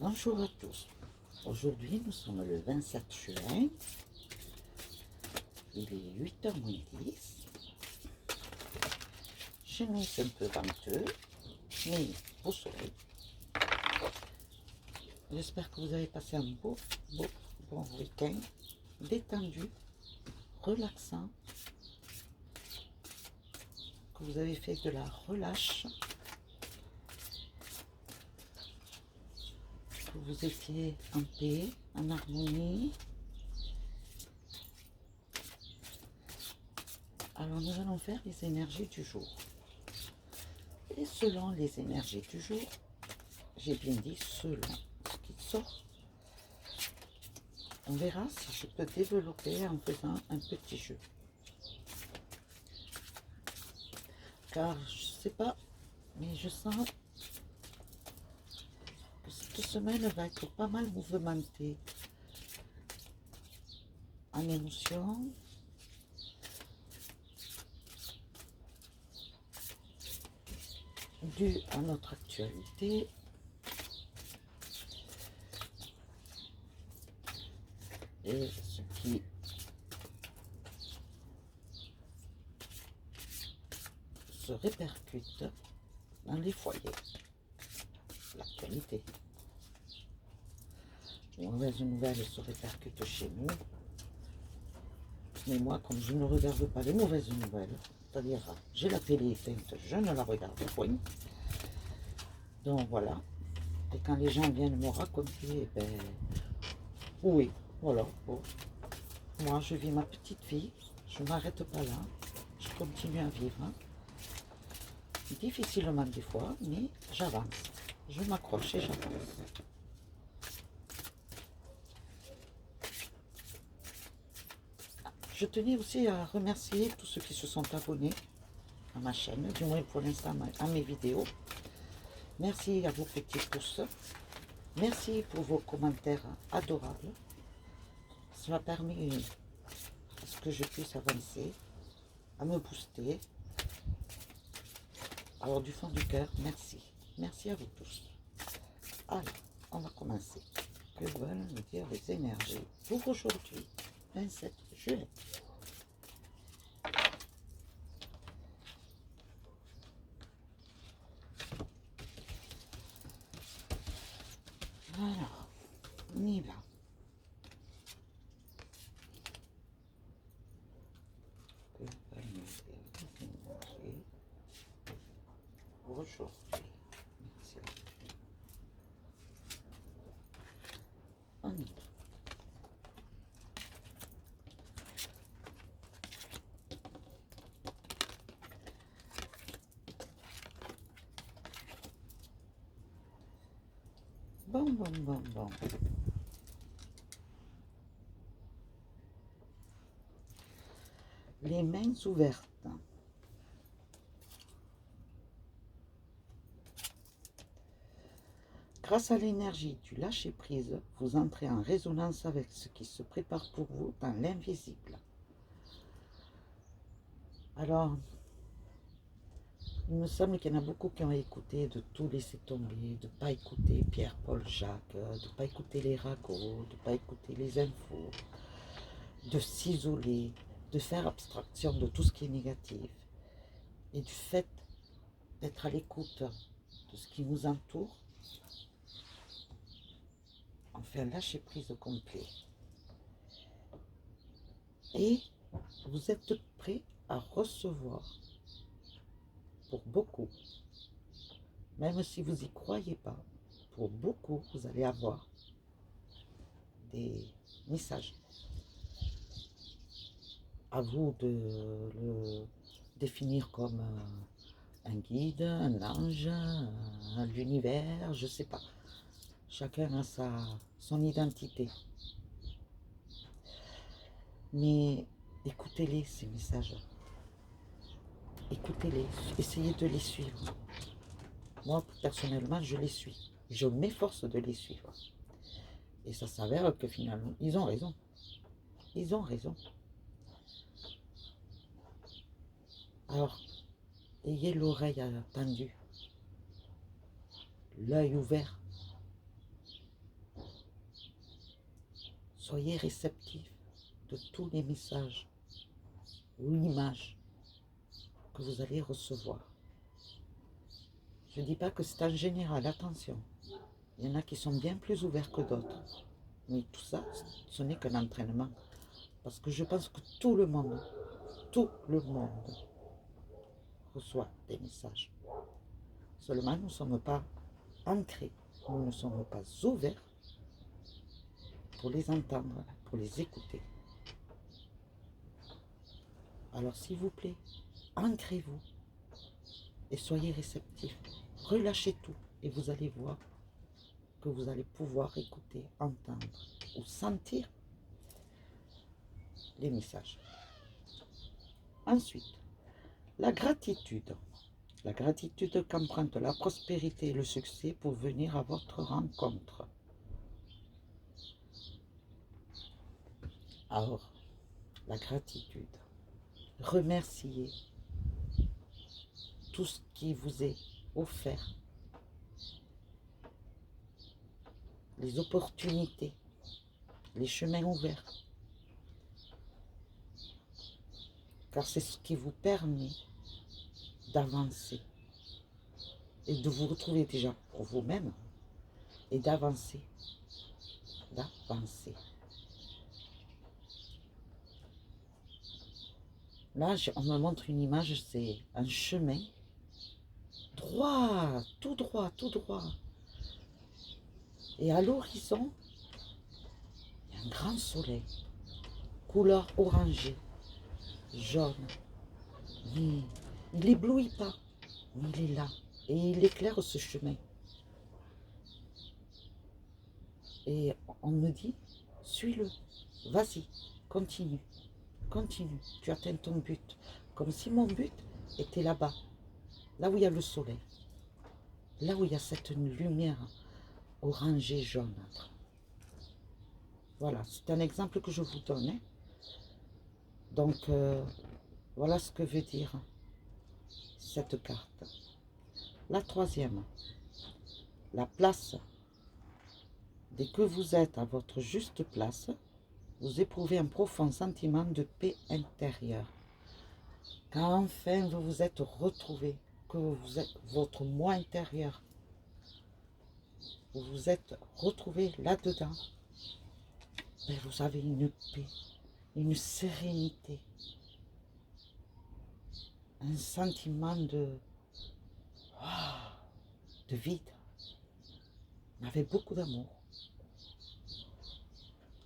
Bonjour à tous. Aujourd'hui, nous sommes le 27 juin. Il est 8h moins 10. Chez nous, c'est un peu venteux, mais au soleil. J'espère que vous avez passé un bon week-end, détendu, relaxant, que vous avez fait de la relâche, que vous étiez en paix, en harmonie. Alors nous allons faire les énergies du jour. Et selon les énergies du jour, j'ai bien dit selon ce qui sort, on verra si je peux développer en faisant un petit jeu. Car je ne sais pas, mais je sens que cette semaine va être pas mal mouvementée en émotion, dû à notre actualité. Et ce qui se répercute dans les foyers. L'actualité. Les mauvaises nouvelles se répercutent chez nous. Mais moi, comme je ne regarde pas les mauvaises nouvelles, c'est-à-dire j'ai la télé éteinte, je ne la regarde point. Donc voilà. Et quand les gens viennent me raconter, ben oui, voilà. Bon. Moi, je vis ma petite vie, je ne m'arrête pas là, je continue à vivre. Difficilement des fois, mais j'avance. Je m'accroche et j'avance. Je tenais aussi à remercier tous ceux qui se sont abonnés à ma chaîne, du moins pour l'instant à mes vidéos. Merci à vos petits pouces. Merci pour vos commentaires adorables. Cela a permis à ce que je puisse avancer, à me booster. Alors du fond du cœur, merci. Merci à vous tous. Alors, on va commencer. Que veulent nous dire les énergies pour aujourd'hui, 27 juin? Alors, on y va. Que veulent nous dire les énergies pour aujourd'hui? Merci. On y va. Bon. Les mains ouvertes. Grâce à l'énergie du lâcher-prise, vous entrez en résonance avec ce qui se prépare pour vous dans l'invisible. Alors, il me semble qu'il y en a beaucoup qui ont écouté de tout laisser tomber, de ne pas écouter Pierre, Paul, Jacques, de ne pas écouter les ragots, de ne pas écouter les infos, de s'isoler, de faire abstraction de tout ce qui est négatif. Et du fait d'être à l'écoute de ce qui nous entoure, on fait un lâcher-prise complet. Et vous êtes prêt à recevoir pour beaucoup. Même si vous n'y croyez pas, pour beaucoup, vous allez avoir des messages. À vous de le définir comme un guide, un ange, l'univers, je ne sais pas. Chacun a son identité. Mais écoutez-les, ces messages. Écoutez-les, essayez de les suivre. Moi, personnellement, je les suis. Je m'efforce de les suivre. Et ça s'avère que finalement, ils ont raison. Ils ont raison. Alors, ayez l'oreille tendue, l'œil ouvert. Soyez réceptifs de tous les messages ou images que vous allez recevoir. Je ne dis pas que c'est en général, attention. Il y en a qui sont bien plus ouverts que d'autres. Mais tout ça, ce n'est qu'un entraînement. Parce que je pense que tout le monde reçoit des messages. Seulement, nous ne sommes pas ancrés, nous ne sommes pas ouverts pour les entendre, pour les écouter. Alors, s'il vous plaît, ancrez-vous et soyez réceptifs. Relâchez tout et vous allez voir que vous allez pouvoir écouter, entendre ou sentir les messages. Ensuite, la gratitude. La gratitude qu'emprunte la prospérité et le succès pour venir à votre rencontre. Alors, la gratitude. Remerciez tout ce qui vous est offert. Les opportunités, les chemins ouverts. Car c'est ce qui vous permet d'avancer et de vous retrouver déjà pour vous-même et d'avancer. Là, on me montre une image, c'est un chemin droit, tout droit, tout droit. Et à l'horizon, il y a un grand soleil, couleur orangée, jaune. Mais il n'éblouit pas, mais il est là. Et il éclaire ce chemin. Et on me dit, suis-le, vas-y, continue, continue, tu atteins ton but. Comme si mon but était là-bas, là où il y a le soleil, là où il y a cette lumière orangée jaunâtre. Voilà, c'est un exemple que je vous donne. Hein. Donc, voilà ce que veut dire cette carte. La troisième, la place. Dès que vous êtes à votre juste place, vous éprouvez un profond sentiment de paix intérieure. Quand enfin vous vous êtes retrouvé, que vous êtes votre moi intérieur, vous vous êtes retrouvé là-dedans, ben vous avez une paix, une sérénité, un sentiment de vide, avec beaucoup d'amour.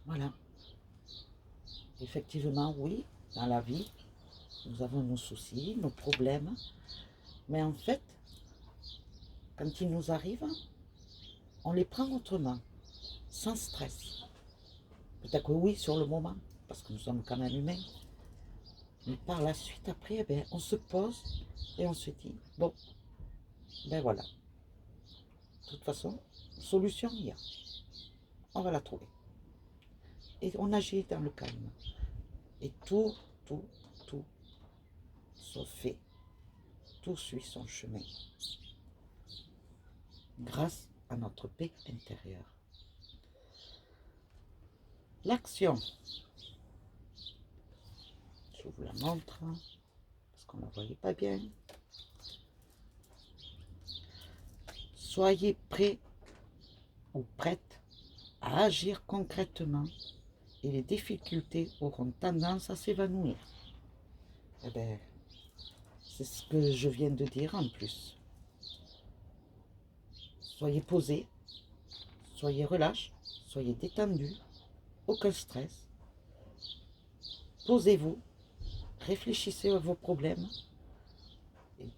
Voilà. Effectivement, oui, dans la vie, nous avons nos soucis, nos problèmes, mais en fait, quand ils nous arrivent, on les prend autrement, sans stress. Peut-être que oui, sur le moment, parce que nous sommes quand même humains, mais par la suite, après, eh bien, on se pose et on se dit, bon, ben voilà, de toute façon, solution il y a, on va la trouver. Et on agit dans le calme. Et tout se fait, tout suit son chemin, grâce à notre paix intérieure. L'action, je vous la montre, parce qu'on ne la voyait pas bien. Soyez prêts ou prêtes à agir concrètement et les difficultés auront tendance à s'évanouir. Eh bien, c'est ce que je viens de dire en plus. Soyez posés, soyez relâches, soyez détendus, aucun stress. Posez-vous, réfléchissez à vos problèmes et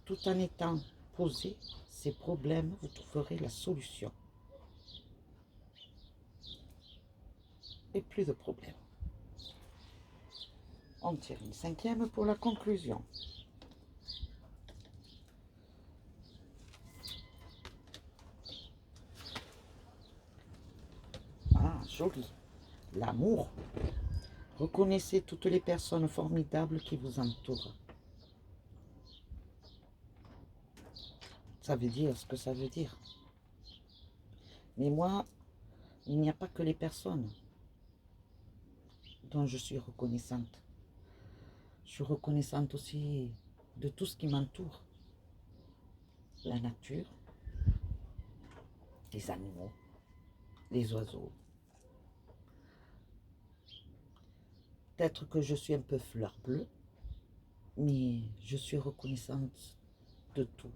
tout en étant posé, ces problèmes, vous trouverez la solution. Et plus de problèmes. On tire une cinquième pour la conclusion. Ah, joli. L'amour. Reconnaissez toutes les personnes formidables qui vous entourent. Ça veut dire ce que ça veut dire. Mais moi, il n'y a pas que les personnes. dont je suis reconnaissante. Je suis reconnaissante aussi de tout ce qui m'entoure. La nature, les animaux, les oiseaux. Peut-être que je suis un peu fleur bleue, mais je suis reconnaissante de tout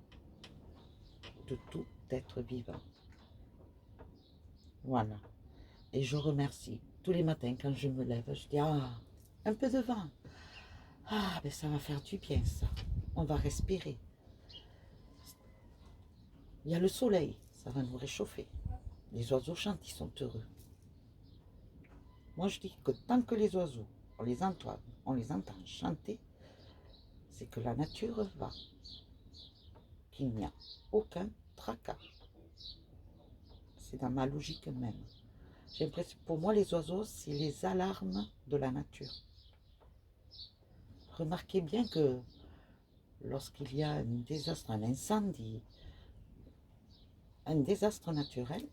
être vivant. Voilà. Et je remercie. Tous les matins, quand je me lève, je dis, ah, un peu de vent. Ah, ben ça va faire du bien, ça. On va respirer. Il y a le soleil, ça va nous réchauffer. Les oiseaux chantent, ils sont heureux. Moi, je dis que tant que les oiseaux, on les entend chanter, c'est que la nature va. Qu'il n'y a aucun tracas. C'est dans ma logique même. J'ai l'impression, pour moi, les oiseaux, c'est les alarmes de la nature. Remarquez bien que lorsqu'il y a un désastre, un incendie, un désastre naturel,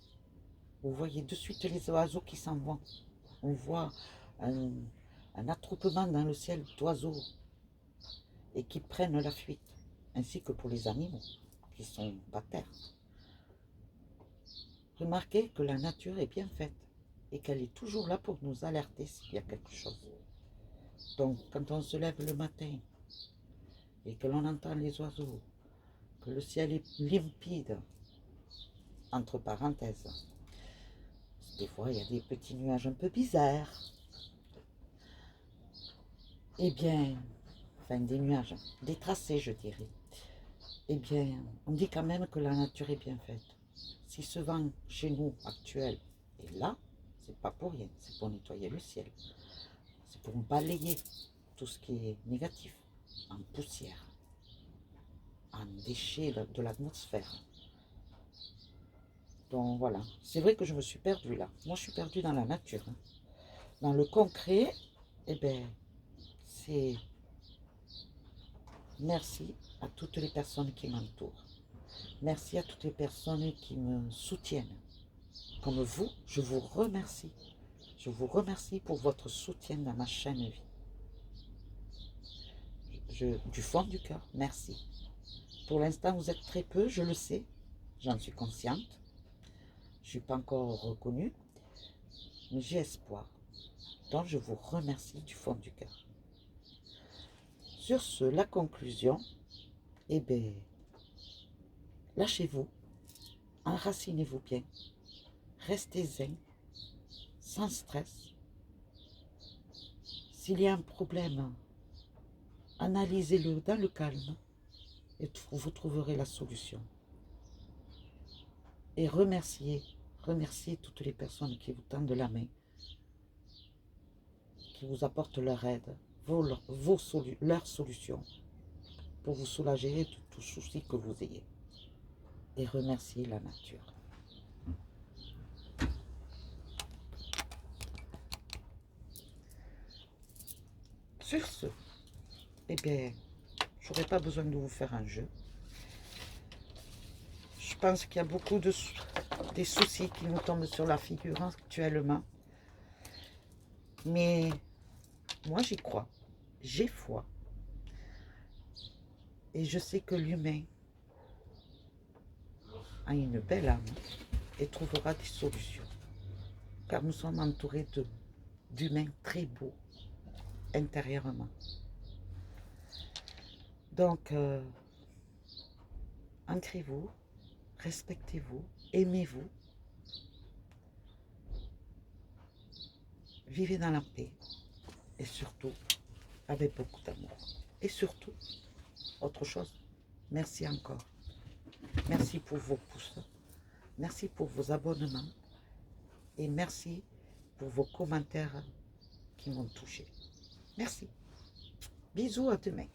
vous voyez de suite les oiseaux qui s'en vont. On voit un attroupement dans le ciel d'oiseaux et qui prennent la fuite, ainsi que pour les animaux qui sont par terre. Remarquez que la nature est bien faite et qu'elle est toujours là pour nous alerter s'il y a quelque chose. Donc, quand on se lève le matin et que l'on entend les oiseaux, que le ciel est limpide, entre parenthèses, des fois il y a des petits nuages un peu bizarres, eh bien, enfin des nuages, des tracés je dirais, eh bien, on dit quand même que la nature est bien faite. Si ce vent chez nous actuel est là, c'est pas pour rien, c'est pour nettoyer le ciel, c'est pour balayer tout ce qui est négatif, en poussière, en déchets de l'atmosphère. Donc voilà, c'est vrai que je me suis perdue là. Moi je suis perdue dans la nature. Hein. Dans le concret, eh bien, c'est merci à toutes les personnes qui m'entourent. Merci à toutes les personnes qui me soutiennent. Comme vous, je vous remercie. Je vous remercie pour votre soutien dans ma chaîne vie. Du fond du cœur, merci. Pour l'instant, vous êtes très peu, je le sais. J'en suis consciente. Je ne suis pas encore reconnue, mais j'ai espoir. Donc, je vous remercie du fond du cœur. Sur ce, la conclusion, eh bien, lâchez-vous, enracinez-vous bien, restez zen, sans stress. S'il y a un problème, analysez-le dans le calme et vous trouverez la solution. Et remerciez toutes les personnes qui vous tendent la main, qui vous apportent leur aide, leurs solutions pour vous soulager de tout souci que vous ayez. Et remerciez la nature. Sur ce, eh bien, je n'aurai pas besoin de vous faire un jeu. Je pense qu'il y a beaucoup des soucis qui nous tombent sur la figure actuellement. Mais moi, j'y crois. J'ai foi. Et je sais que l'humain a une belle âme et trouvera des solutions. Car nous sommes entourés d'humains très beaux intérieurement. Donc, ancrez-vous, respectez-vous, aimez-vous, vivez dans la paix et surtout avec beaucoup d'amour. Et surtout, autre chose, merci encore. Merci pour vos pouces, merci pour vos abonnements et merci pour vos commentaires qui m'ont touché. Merci. Bisous, à demain.